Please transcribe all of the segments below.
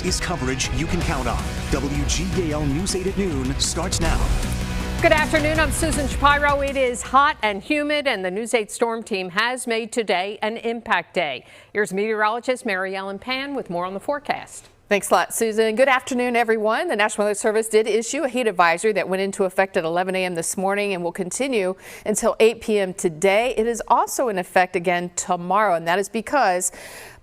is coverage you can count on. WGAL News 8 at noon starts now. Good afternoon. I'm Susan Shapiro. It is hot and humid, and the News 8 storm team has made today an impact day. Here's meteorologist Mary Ellen Pan with more on the forecast. Thanks a lot, Susan. Good afternoon, everyone. The National Weather Service did issue a heat advisory that went into effect at 11 a.m. this morning and will continue until 8 p.m. today. It is also in effect again tomorrow, and that is because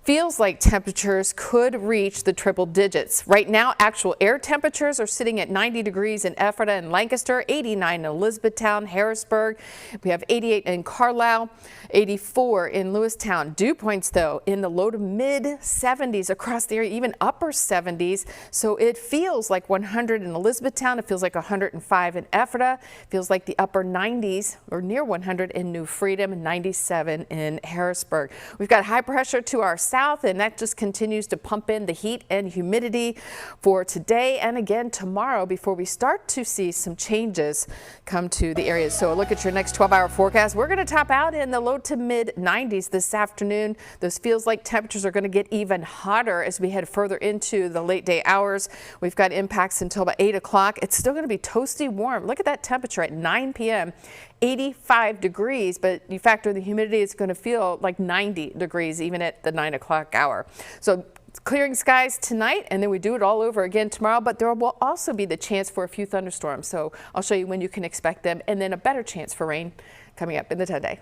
feels like temperatures could reach the triple digits. Right now, actual air temperatures are sitting at 90 degrees in Ephrata and Lancaster, 89 in Elizabethtown, Harrisburg. We have 88 in Carlisle, 84 in Lewistown. Dew points, though, in the low to mid 70s across the area, even upper 70s. So it feels like 100 in Elizabethtown. It feels like 105 in Ephrata. It feels like the upper 90s or near 100 in New Freedom, 97 in Harrisburg. We've got high pressure to our south, and that just continues to pump in the heat and humidity for today and again tomorrow before we start to see some changes come to the areas. So a look at your next 12-hour forecast. We're going to top out in the low to mid 90s this afternoon. Those feels like temperatures are going to get even hotter as we head further into the late day hours. We've got impacts until about 8 o'clock. It's still going to be toasty warm. Look at that temperature at 9 p.m. 85 degrees, but you factor the humidity, it's going to feel like 90 degrees even at the 9 o'clock hour. So clearing skies tonight, and then we do it all over again tomorrow, but there will also be the chance for a few thunderstorms. So I'll show you when you can expect them, and then a better chance for rain coming up in the 10-day.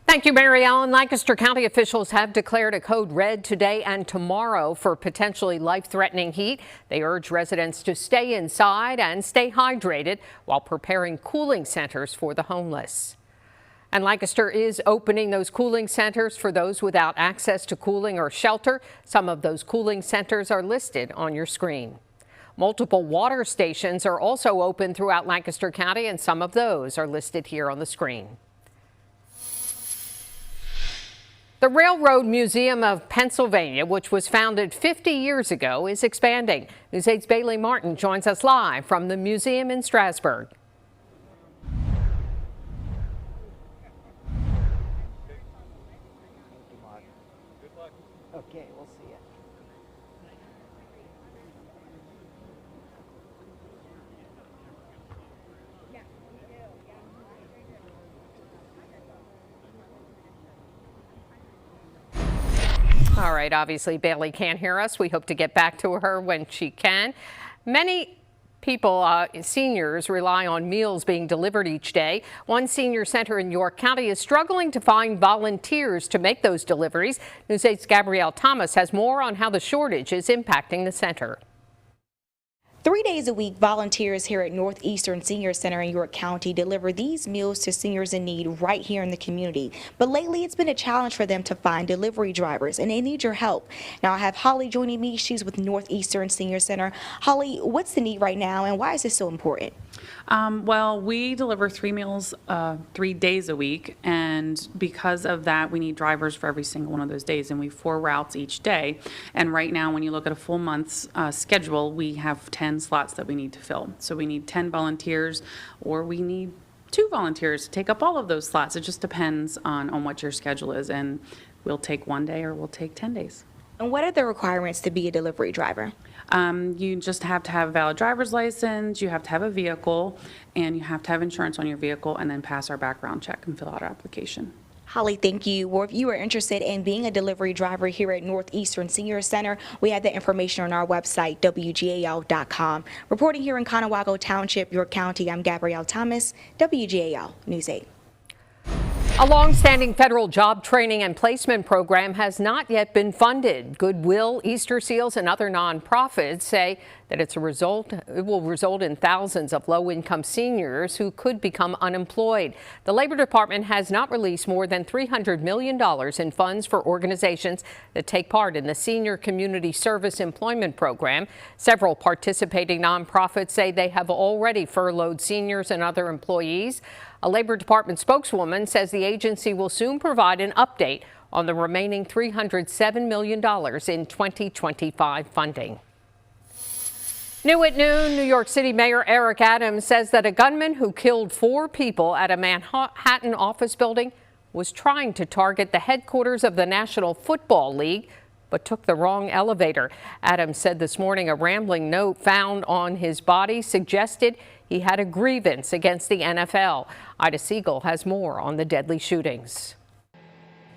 Thank you, Mary Ellen. Lancaster County officials have declared a code red today and tomorrow for potentially life-threatening heat. They urge residents to stay inside and stay hydrated while preparing cooling centers for the homeless. And Lancaster is opening those cooling centers for those without access to cooling or shelter. Some of those cooling centers are listed on your screen. Multiple water stations are also open throughout Lancaster County, and some of those are listed here on the screen. The Railroad Museum of Pennsylvania, which was founded 50 years ago, is expanding. News 8's Bailey Martin joins us live from the museum in Strasburg. Okay, we'll see you. All right, obviously Bailey can't hear us. We hope to get back to her when she can. Many people, seniors, rely on meals being delivered each day. One senior center in York County is struggling to find volunteers to make those deliveries. News 8's Gabrielle Thomas has more on how the shortage is impacting the center. 3 days a week, volunteers here at Northeastern Senior Center in York County deliver these meals to seniors in need right here in the community. But lately, it's been a challenge for them to find delivery drivers, and they need your help. Now, I have Holly joining me. She's with Northeastern Senior Center. Holly, what's the need right now, and why is this so important? Well, we deliver 3 meals 3 days a week, and because of that, we need drivers for every single one of those days, and we have 4 routes each day. And right now, when you look at a full month's schedule, we have 10 slots that we need to fill. So we need 10 volunteers, or we need 2 volunteers to take up all of those slots. It just depends on what your schedule is, and we'll take 1 day or we'll take 10 days. And what are the requirements to be a delivery driver? You just have to have a valid driver's license, you have to have a vehicle, and you have to have insurance on your vehicle, and then pass our background check and fill out our application. Holly, thank you. Well, if you are interested in being a delivery driver here at Northeastern Senior Center, we have the information on our website, WGAL.com. Reporting here in Conewago Township, York County, I'm Gabrielle Thomas, WGAL News 8. A long-standing federal job training and placement program has not yet been funded. Goodwill, Easter Seals, and other nonprofits say that it will result in thousands of low-income seniors who could become unemployed. The Labor Department has not released more than $300 million in funds for organizations that take part in the Senior Community Service Employment Program. Several participating nonprofits say they have already furloughed seniors and other employees. A Labor Department spokeswoman says the agency will soon provide an update on the remaining $307 million in 2025 funding. New at noon, New York City Mayor Eric Adams says that a gunman who killed 4 people at a Manhattan office building was trying to target the headquarters of the National Football League, but took the wrong elevator. Adams said this morning a rambling note found on his body suggested he had a grievance against the NFL. Ida Siegel has more on the deadly shootings.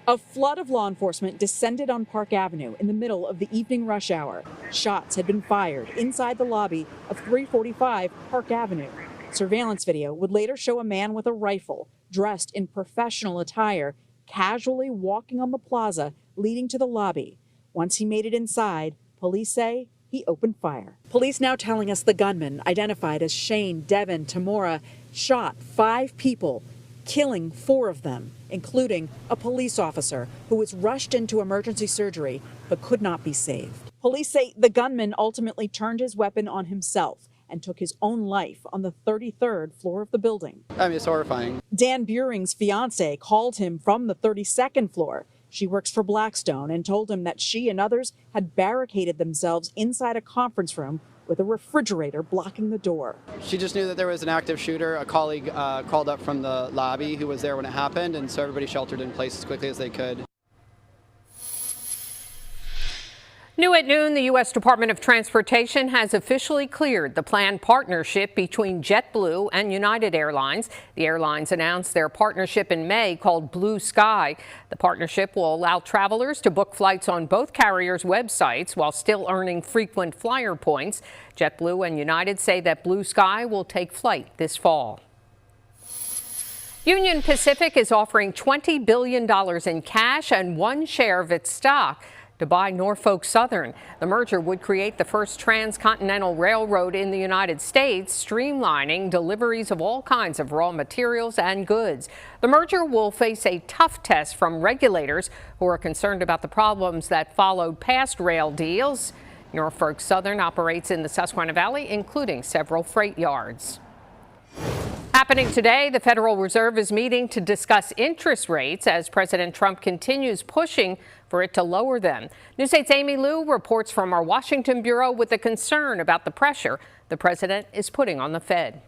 A flood of law enforcement descended on Park Avenue in the middle of the evening rush hour. Shots had been fired inside the lobby of 345 Park Avenue. Surveillance video would later show a man with a rifle, dressed in professional attire, casually walking on the plaza leading to the lobby. Once he made it inside, police say he opened fire. Police now telling us the gunman, identified as Shane Devin Tamora, shot 5 people, killing 4 of them, including a police officer who was rushed into emergency surgery but could not be saved. Police say the gunman ultimately turned his weapon on himself and took his own life on the 33rd floor of the building. I mean, it's horrifying. Dan Buring's fiance called him from the 32nd floor. She works for Blackstone and told him that she and others had barricaded themselves inside a conference room with a refrigerator blocking the door. She just knew that there was an active shooter. A colleague called up from the lobby who was there when it happened, and so everybody sheltered in place as quickly as they could. New at noon, the U.S. Department of Transportation has officially cleared the planned partnership between JetBlue and United Airlines. The airlines announced their partnership in May called Blue Sky. The partnership will allow travelers to book flights on both carriers' websites while still earning frequent flyer points. JetBlue and United say that Blue Sky will take flight this fall. Union Pacific is offering $20 billion in cash and 1 share of its stock to buy Norfolk Southern. The merger would create the first transcontinental railroad in the United States, streamlining deliveries of all kinds of raw materials and goods. The merger will face a tough test from regulators who are concerned about the problems that followed past rail deals. Norfolk Southern operates in the Susquehanna Valley, including several freight yards. Happening today, the Federal Reserve is meeting to discuss interest rates as President Trump continues pushing for it to lower them. News 8's Amy Liu reports from our Washington bureau with the concern about the pressure the president is putting on the Fed.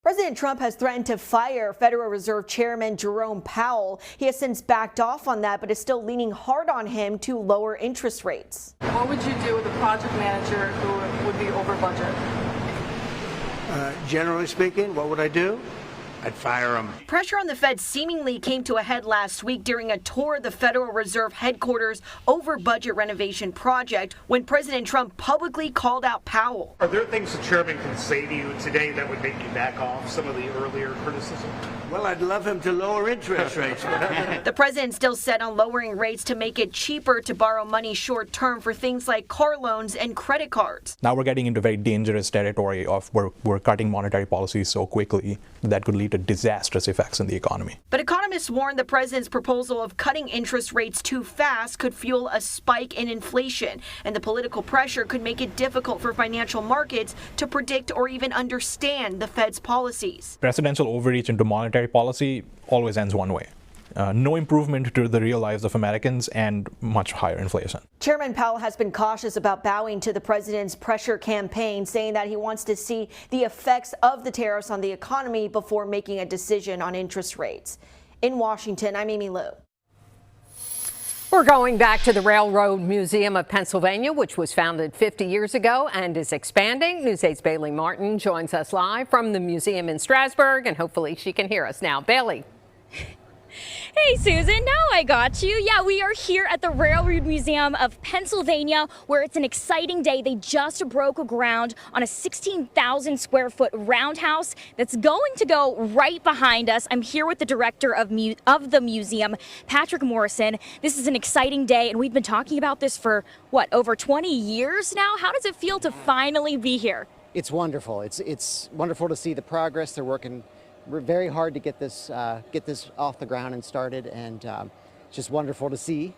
President Trump has threatened to fire Federal Reserve Chairman Jerome Powell. He has since backed off on that, but is still leaning hard on him to lower interest rates. What would you do with a project manager who would be over budget? Generally speaking, what would I do? I'd fire him. Pressure on the Fed seemingly came to a head last week during a tour of the Federal Reserve headquarters over budget renovation project when President Trump publicly called out Powell. Are there things the chairman can say to you today that would make you back off some of the earlier criticism? Well, I'd love him to lower interest rates. The president still set on lowering rates to make it cheaper to borrow money short term for things like car loans and credit cards. Now we're getting into very dangerous territory of where we're cutting monetary policy so quickly that could lead to disastrous effects in the economy. But economists warn the president's proposal of cutting interest rates too fast could fuel a spike in inflation, and the political pressure could make it difficult for financial markets to predict or even understand the Fed's policies. Presidential overreach into monetary policy always ends one way. No improvement to the real lives of Americans and much higher inflation. Chairman Powell has been cautious about bowing to the president's pressure campaign, saying that he wants to see the effects of the tariffs on the economy before making a decision on interest rates. In Washington, I'm Amy Liu. We're going back to the Railroad Museum of Pennsylvania, which was founded 50 years ago and is expanding. News 8's Bailey Martin joins us live from the museum in Strasburg, and hopefully she can hear us now. Bailey. Hey, Susan, now I got you. Yeah, we are here at the Railroad Museum of Pennsylvania, where it's an exciting day. They just broke ground on a 16,000 square foot roundhouse that's going to go right behind us. I'm here with the director of the museum, Patrick Morrison. This is an exciting day, and we've been talking about this for, what, over 20 years now? How does it feel to finally be here? It's wonderful. It's wonderful to see the progress. They're working very hard to get this off the ground and started, and it's just wonderful to see.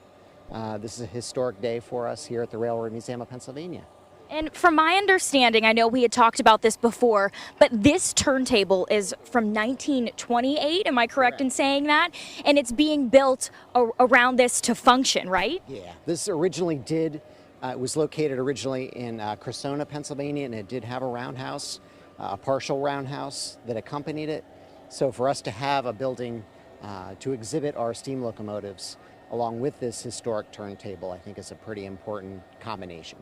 This is a historic day for us here at the Railroad Museum of Pennsylvania. And from my understanding, I know we had talked about this before, but this turntable is from 1928, am I correct in saying that? And it's being built around this to function, right? Yeah, this originally did, it was located originally in Cressona, Pennsylvania, and it did have a roundhouse, a partial roundhouse that accompanied it. So for us to have a building to exhibit our steam locomotives along with this historic turntable, I think is a pretty important combination.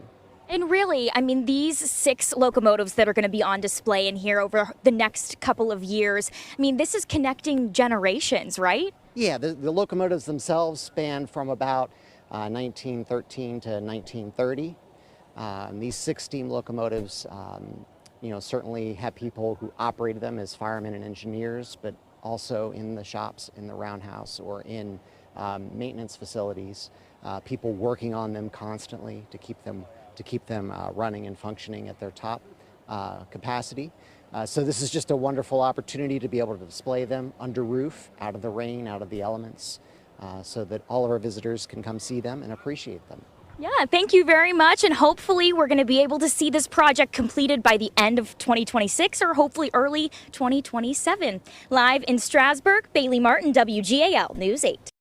And really, I mean, these 6 locomotives that are going to be on display in here over the next couple of years, I mean, this is connecting generations, right? Yeah, the locomotives themselves span from about 1913 to 1930. These 6 steam locomotives, certainly have people who operated them as firemen and engineers, but also in the shops, in the roundhouse, or in maintenance facilities, people working on them constantly to keep them running and functioning at their top capacity. So this is just a wonderful opportunity to be able to display them under roof, out of the rain, out of the elements, so that all of our visitors can come see them and appreciate them. Yeah, thank you very much. And hopefully we're going to be able to see this project completed by the end of 2026 or hopefully early 2027. Live in Strasburg, Bailey Martin, WGAL News 8.